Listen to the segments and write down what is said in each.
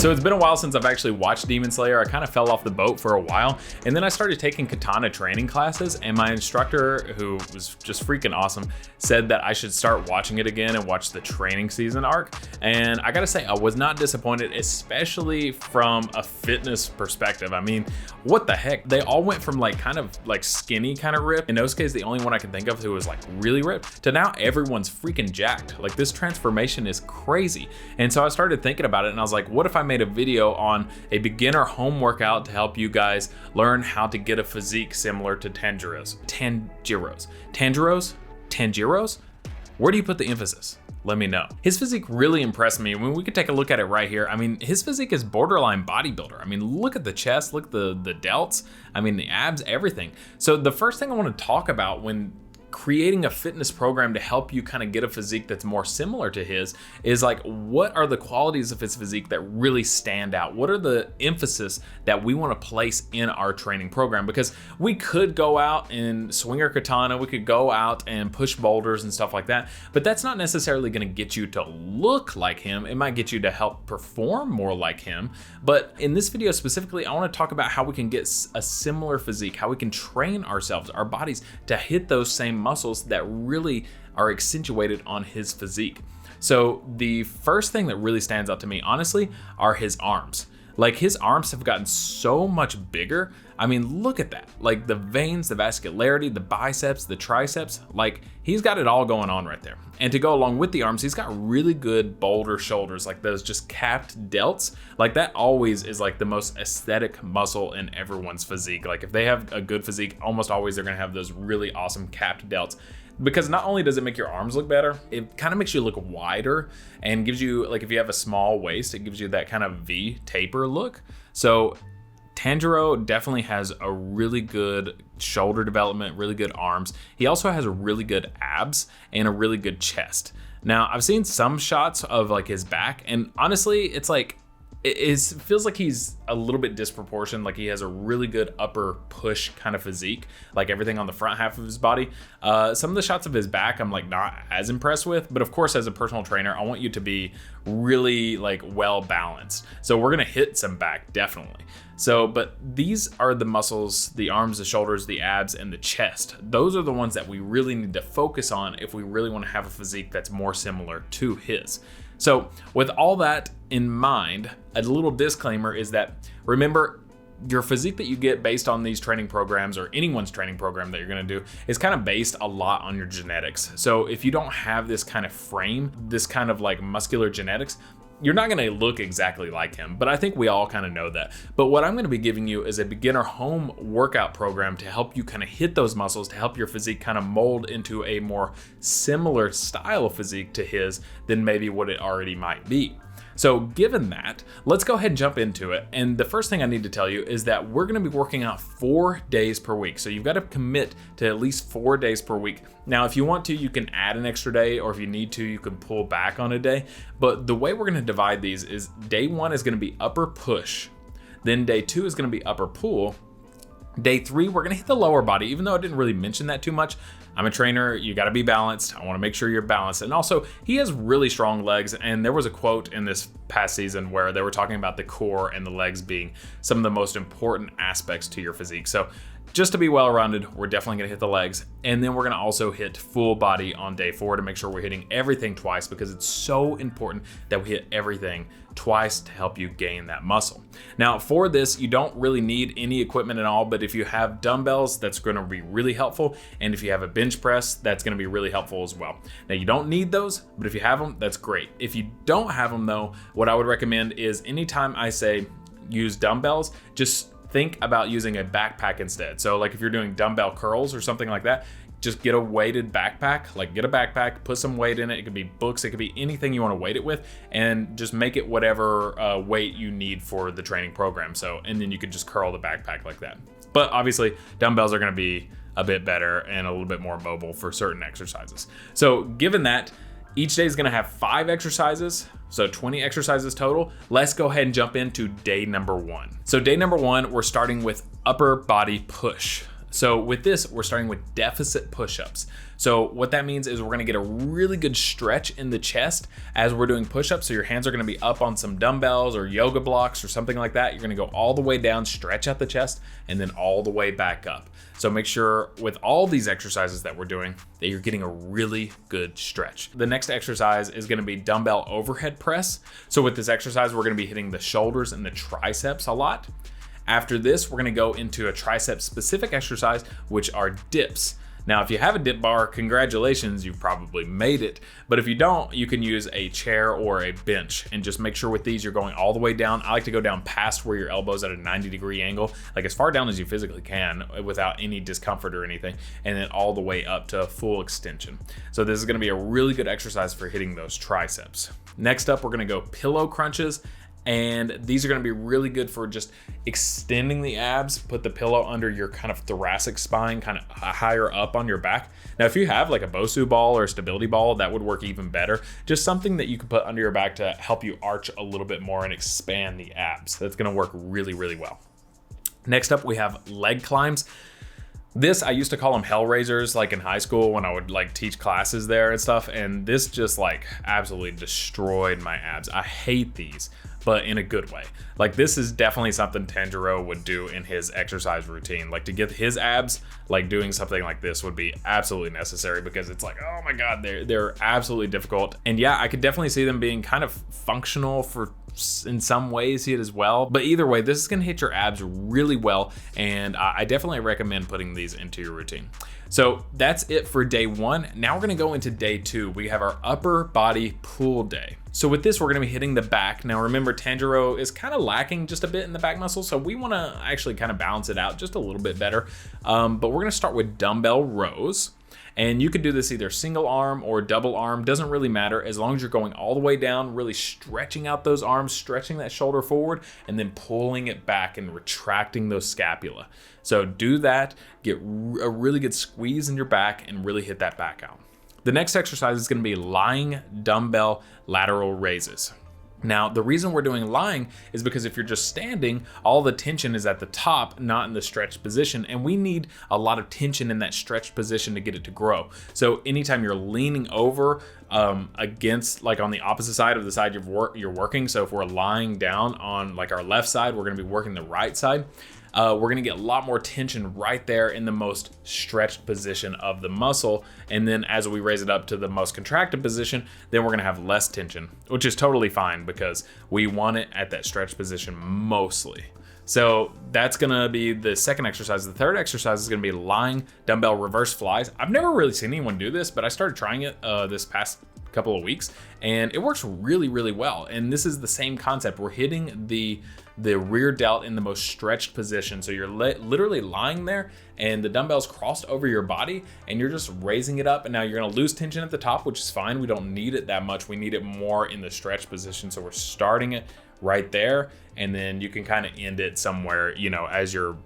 So it's been a while since I've actually watched Demon Slayer. I kind of fell off the boat for a while, and then I started taking katana training classes, and my instructor, who was just freaking awesome, said that I should start watching it again and watch the training season arc. And I gotta say, I was not disappointed, especially from a fitness perspective. I mean, what the heck? They all went from like kind of like skinny kind of ripped. Inosuke is the only one I can think of who was like really ripped, to now everyone's freaking jacked. Like, this transformation is crazy. And so I started thinking about it, and I was like, what if I made a video on a beginner home workout to help you guys learn how to get a physique similar to Tanjiro's? Where do you put the emphasis? Let me know. His physique really impressed me. I mean, we could take a look at it right here. I mean, his physique is borderline bodybuilder. I mean, look at the chest, look at the delts. I mean, the abs, everything. So the first thing I want to talk about when creating a fitness program to help you kind of get a physique that's more similar to his is like, what are the qualities of his physique that really stand out? What are the emphasis that we want to place in our training program? Because we could go out and swing our katana, we could go out and push boulders and stuff like that, but that's not necessarily going to get you to look like him. It might get you to help perform more like him. But in this video specifically, I want to talk about how we can get a similar physique, how we can train ourselves, our bodies, to hit those same muscles that really are accentuated on his physique. So the first thing that really stands out to me, honestly, are his arms. Like, his arms have gotten so much bigger. I mean, look at that. Like, the veins, the vascularity, the biceps, the triceps, like, he's got it all going on right there. And to go along with the arms, he's got really good boulder shoulders, like those just capped delts. Like, that always is like the most aesthetic muscle in everyone's physique. Like, if they have a good physique, almost always they're gonna have those really awesome capped delts. Because not only does it make your arms look better, it kind of makes you look wider and gives you, like, if you have a small waist, it gives you that kind of V taper look. So Tanjiro definitely has a really good shoulder development, really good arms. He also has a really good abs and a really good chest. Now, I've seen some shots of like his back, and honestly, it's like, it feels like he's a little bit disproportionate. Like, he has a really good upper push kind of physique, like everything on the front half of his body. Some of the shots of his back I'm like not as impressed with, but of course, as a personal trainer, I want you to be really like well balanced. So we're gonna hit some back, definitely. So, but these are the muscles, the arms, the shoulders, the abs, and the chest. Those are the ones that we really need to focus on if we really want to have a physique that's more similar to his. So with all that in mind, a little disclaimer is that, remember, your physique that you get based on these training programs, or anyone's training program that you're gonna do, is kind of based a lot on your genetics. So if you don't have this kind of frame, this kind of like muscular genetics, you're not gonna look exactly like him, but I think we all kind of know that. But what I'm gonna be giving you is a beginner home workout program to help you kind of hit those muscles, to help your physique kind of mold into a more similar style of physique to his than maybe what it already might be. So given that, let's go ahead and jump into it. And the first thing I need to tell you is that we're gonna be working out 4 days per week. So you've got to commit to at least 4 days per week. Now, if you want to, you can add an extra day, or if you need to, you can pull back on a day. But the way we're gonna divide these is day 1 is gonna be upper push. Then day 2 is gonna be upper pull. Day 3, we're gonna hit the lower body, even though I didn't really mention that too much. I'm a trainer, you gotta be balanced. I wanna make sure you're balanced. And also, he has really strong legs, and there was a quote in this past season where they were talking about the core and the legs being some of the most important aspects to your physique. So just to be well-rounded, we're definitely gonna hit the legs. And then we're gonna also hit full body on day 4 to make sure we're hitting everything twice, because it's so important that we hit everything twice to help you gain that muscle. Now, for this, you don't really need any equipment at all, but if you have dumbbells, that's gonna be really helpful. And if you have a bench press, that's gonna be really helpful as well. Now, you don't need those, but if you have them, that's great. If you don't have them though, what I would recommend is anytime I say use dumbbells, just think about using a backpack instead. So like if you're doing dumbbell curls or something like that, just get a weighted backpack, like get a backpack, put some weight in it. It could be books, it could be anything you want to weight it with, and just make it whatever weight you need for the training program. So, and then you could just curl the backpack like that. But obviously dumbbells are going to be a bit better and a little bit more mobile for certain exercises. So given that, each day is going to have 5 exercises, so 20 exercises total. Let's go ahead and jump into day number 1. So day number 1, we're starting with upper body push. So with this, we're starting with deficit push-ups. So what that means is we're gonna get a really good stretch in the chest as we're doing push-ups. So your hands are gonna be up on some dumbbells or yoga blocks or something like that. You're gonna go all the way down, stretch out the chest, and then all the way back up. So make sure with all these exercises that we're doing that you're getting a really good stretch. The next exercise is gonna be dumbbell overhead press. So with this exercise, we're gonna be hitting the shoulders and the triceps a lot. After this, we're gonna go into a tricep specific exercise, which are dips. Now, if you have a dip bar, congratulations, you've probably made it. But if you don't, you can use a chair or a bench, and just make sure with these, you're going all the way down. I like to go down past where your elbow's at a 90-degree angle, like as far down as you physically can without any discomfort or anything, and then all the way up to full extension. So this is gonna be a really good exercise for hitting those triceps. Next up, we're gonna go pillow crunches. And these are gonna be really good for just extending the abs. Put the pillow under your kind of thoracic spine, kind of higher up on your back. Now, if you have like a Bosu ball or a stability ball, that would work even better. Just something that you can put under your back to help you arch a little bit more and expand the abs. That's gonna work really, really well. Next up, we have leg climbs. This, I used to call them hell raisers, like in high school when I would like teach classes there and stuff. And this just like absolutely destroyed my abs. I hate these, but in a good way. Like this is definitely something Tanjiro would do in his exercise routine. Like to get his abs, like doing something like this would be absolutely necessary, because it's like, oh my God, they're absolutely difficult. And yeah, I could definitely see them being kind of functional for in some ways it as well. But either way, this is gonna hit your abs really well. And I definitely recommend putting these into your routine. So that's it for day one. Now we're gonna go into day two. We have our upper body pull day. So with this, we're gonna be hitting the back. Now remember, Tanjiro is kind of lacking just a bit in the back muscle, so we wanna actually kind of balance it out just a little bit better. But we're gonna start with dumbbell rows. And you could do this either single arm or double arm, doesn't really matter, as long as you're going all the way down, really stretching out those arms, stretching that shoulder forward, and then pulling it back and retracting those scapula. So do that, get a really good squeeze in your back and really hit that back out. The next exercise is gonna be lying dumbbell lateral raises. Now, the reason we're doing lying is because if you're just standing, all the tension is at the top, not in the stretched position, and we need a lot of tension in that stretched position to get it to grow. So anytime you're leaning over against, like on the opposite side of the side you're working, so if we're lying down on like our left side, we're gonna be working the right side. We're gonna get a lot more tension right there in the most stretched position of the muscle. And then as we raise it up to the most contracted position, then we're gonna have less tension, which is totally fine because we want it at that stretched position mostly. So that's gonna be the second exercise. The third exercise is gonna be lying dumbbell reverse flies. I've never really seen anyone do this, but I started trying it this past couple of weeks and it works really, really well. And this is the same concept. We're hitting the rear delt in the most stretched position. So you're literally lying there and the dumbbell's crossed over your body and you're just raising it up. And now you're gonna lose tension at the top, which is fine. We don't need it that much. We need it more in the stretched position. So we're starting it right there. And then you can kind of end it somewhere, you know, as your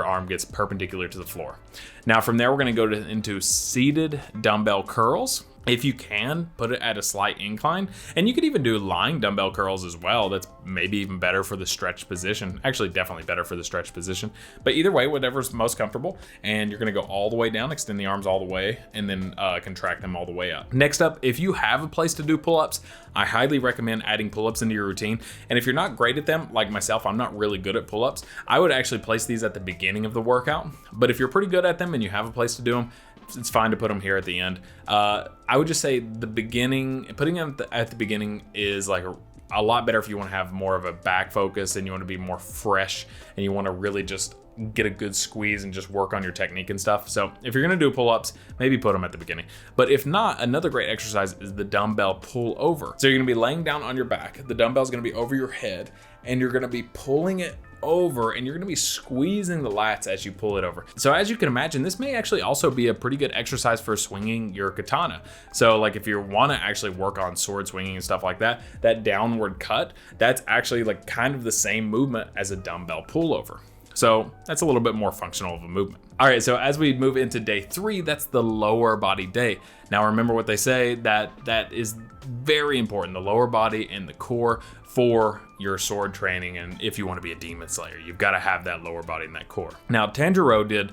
arm gets perpendicular to the floor. Now from there, we're gonna go into seated dumbbell curls. If you can, put it at a slight incline. And you could even do lying dumbbell curls as well. That's maybe even better for the stretched position. Actually, definitely better for the stretched position. But either way, whatever's most comfortable. And you're gonna go all the way down, extend the arms all the way, and then contract them all the way up. Next up, if you have a place to do pull-ups, I highly recommend adding pull-ups into your routine. And if you're not great at them, like myself, I'm not really good at pull-ups, I would actually place these at the beginning of the workout. But if you're pretty good at them and you have a place to do them, it's fine to put them here at the end. I would just say the beginning, putting them at the beginning is like a lot better if you want to have more of a back focus and you want to be more fresh and you want to really just get a good squeeze and just work on your technique and stuff. So if you're gonna do pull-ups, maybe put them at the beginning. But if not, another great exercise is the dumbbell pull over. So you're gonna be laying down on your back, the dumbbell's gonna be over your head, and you're gonna be pulling it over and you're gonna be squeezing the lats as you pull it over. So as you can imagine, this may actually also be a pretty good exercise for swinging your katana. So like if you wanna actually work on sword swinging and stuff like that, that downward cut, that's actually like kind of the same movement as a dumbbell pullover. So that's a little bit more functional of a movement. All right, so as we move into day 3, that's the lower body day. Now remember what they say, that is very important, the lower body and the core for your sword training. And if you want to be a demon slayer, you've got to have that lower body and that core. Now Tanjiro did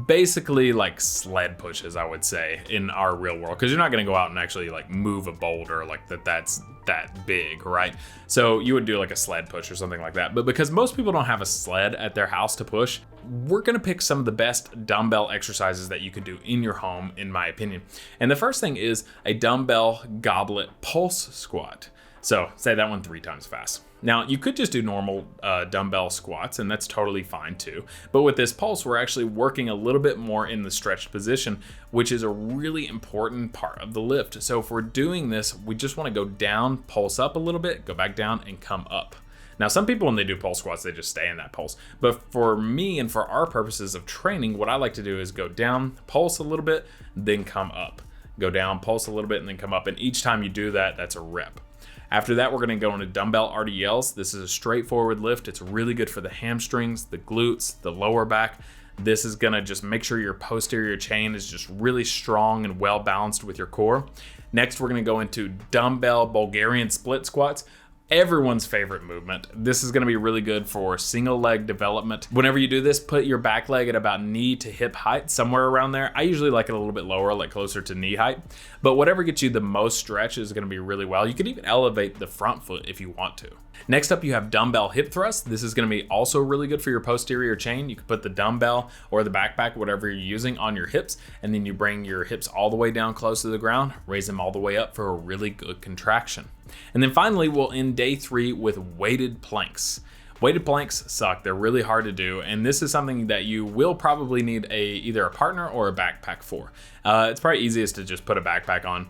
basically like sled pushes, I would say, in our real world, because you're not going to go out and actually like move a boulder like that's that big, right? So you would do like a sled push or something like that. But because most people don't have a sled at their house to push, we're going to pick some of the best dumbbell exercises that you could do in your home, in my opinion. And the first thing is a dumbbell goblet pulse squat. So say that one 3 times fast. Now, you could just do normal dumbbell squats, and that's totally fine too. But with this pulse, we're actually working a little bit more in the stretched position, which is a really important part of the lift. So if we're doing this, we just want to go down, pulse up a little bit, go back down, and come up. Now, some people, when they do pulse squats, they just stay in that pulse. But for me and for our purposes of training, what I like to do is go down, pulse a little bit, then come up. Go down, pulse a little bit, and then come up. And each time you do that, that's a rep. After that, we're going to go into dumbbell RDLs. This is a straightforward lift. It's really good for the hamstrings, the glutes, the lower back. This is going to just make sure your posterior chain is just really strong and well balanced with your core. Next, we're going to go into dumbbell Bulgarian split squats. Everyone's favorite movement. This is going to be really good for single leg development. Whenever you do this, put your back leg at about knee to hip height, somewhere around there. I usually like it a little bit lower, like closer to knee height, but whatever gets you the most stretch is going to be really well. You can even elevate the front foot if you want to. Next up, you have dumbbell hip thrust. This is going to be also really good for your posterior chain. You can put the dumbbell or the backpack, whatever you're using, on your hips, and then you bring your hips all the way down close to the ground, raise them all the way up for a really good contraction. And then finally, we'll end day 3 with weighted planks. Weighted planks suck. They're really hard to do, and this is something that you will probably need either a partner or a backpack for. It's probably easiest to just put a backpack on.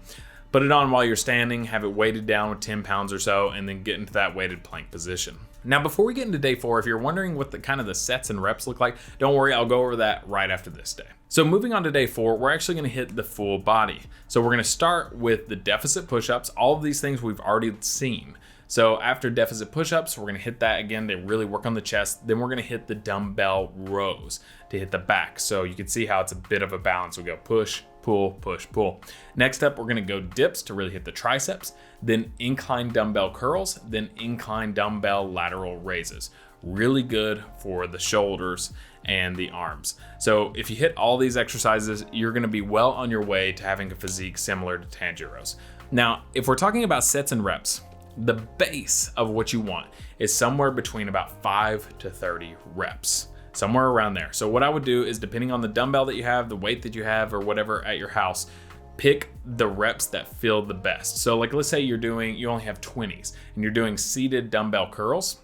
Put it on while you're standing, have it weighted down with 10 pounds or so, and then get into that weighted plank position. Now, before we get into day 4, if you're wondering what the kind of the sets and reps look like, don't worry, I'll go over that right after this day. So moving on to day 4, we're actually going to hit the full body. So we're going to start with the deficit push-ups. All of these things we've already seen. So after deficit push-ups, we're going to hit that again to really work on the chest. Then we're going to hit the dumbbell rows to hit the back. So you can see how it's a bit of a balance. We go push, pull, push, pull. Next up, we're going to go dips to really hit the triceps, then incline dumbbell curls, then incline dumbbell lateral raises. Really good for the shoulders and the arms. So if you hit all these exercises, you're going to be well on your way to having a physique similar to Tanjiro's. Now, if we're talking about sets and reps, the base of what you want is somewhere between about 5 to 30 reps. Somewhere around there. So what I would do is, depending on the dumbbell that you have, the weight that you have, or whatever at your house, pick the reps that feel the best. So like, let's say you only have 20s and you're doing seated dumbbell curls.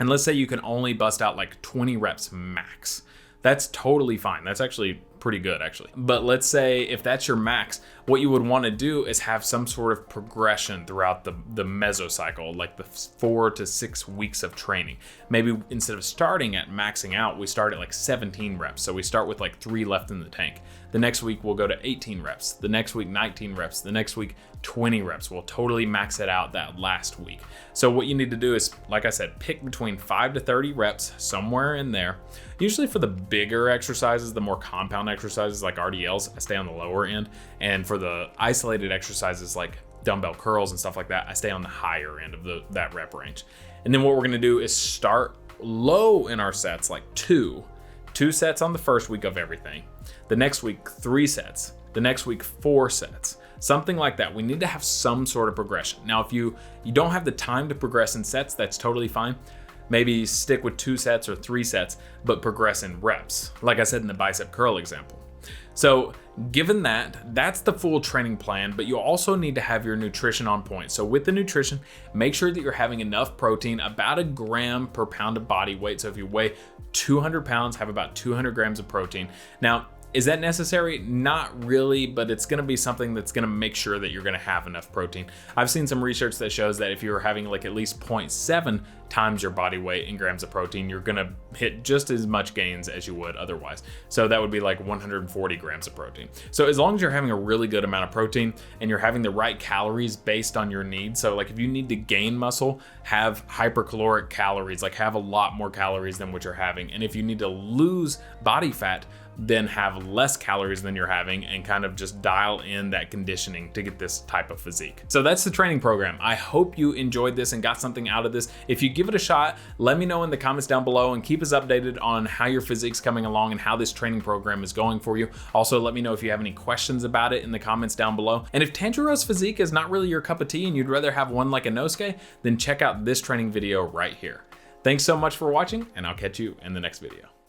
And let's say you can only bust out like 20 reps max. That's totally fine. That's actually pretty good, actually. But let's say if that's your max, what you would want to do is have some sort of progression throughout the mesocycle, like the 4 to 6 weeks of training. Maybe instead of starting at maxing out, we start at like 17 reps. So we start with like 3 left in the tank. The next week we'll go to 18 reps. The next week, 19 reps. The next week, 20 reps. We'll totally max it out that last week. So what you need to do is, like I said, pick between 5 to 30 reps, somewhere in there. Usually for the bigger exercises, the more compound exercises like RDLs, I stay on the lower end. And for the isolated exercises like dumbbell curls and stuff like that, I stay on the higher end of that rep range. And then what we're gonna do is start low in our sets, like 2 sets on the first week of everything. The next week, 3 sets. The next week, 4 sets. Something like that. We need to have some sort of progression. Now, if you don't have the time to progress in sets, that's totally fine. Maybe stick with 2 sets or 3 sets, but progress in reps, like I said in the bicep curl example. So given that, that's the full training plan, but you also need to have your nutrition on point. So with the nutrition, make sure that you're having enough protein, about 1 gram per pound of body weight. So if you weigh 200 pounds, have about 200 grams of protein. Now, is that necessary? Not really, but it's gonna be something that's gonna make sure that you're gonna have enough protein. I've seen some research that shows that if you're having like at least 0.7 times your body weight in grams of protein, you're gonna hit just as much gains as you would otherwise. So that would be like 140 grams of protein. So as long as you're having a really good amount of protein and you're having the right calories based on your needs. So like if you need to gain muscle, have hypercaloric calories, like have a lot more calories than what you're having. And if you need to lose body fat, then have less calories than you're having and kind of just dial in that conditioning to get this type of physique. So that's the training program. I hope you enjoyed this and got something out of this. If you give it a shot, let me know in the comments down below and keep us updated on how your physique's coming along and how this training program is going for you. Also, let me know if you have any questions about it in the comments down below. And if Tanjiro's physique is not really your cup of tea and you'd rather have one like a Nosuke, then check out this training video right here. Thanks so much for watching, and I'll catch you in the next video.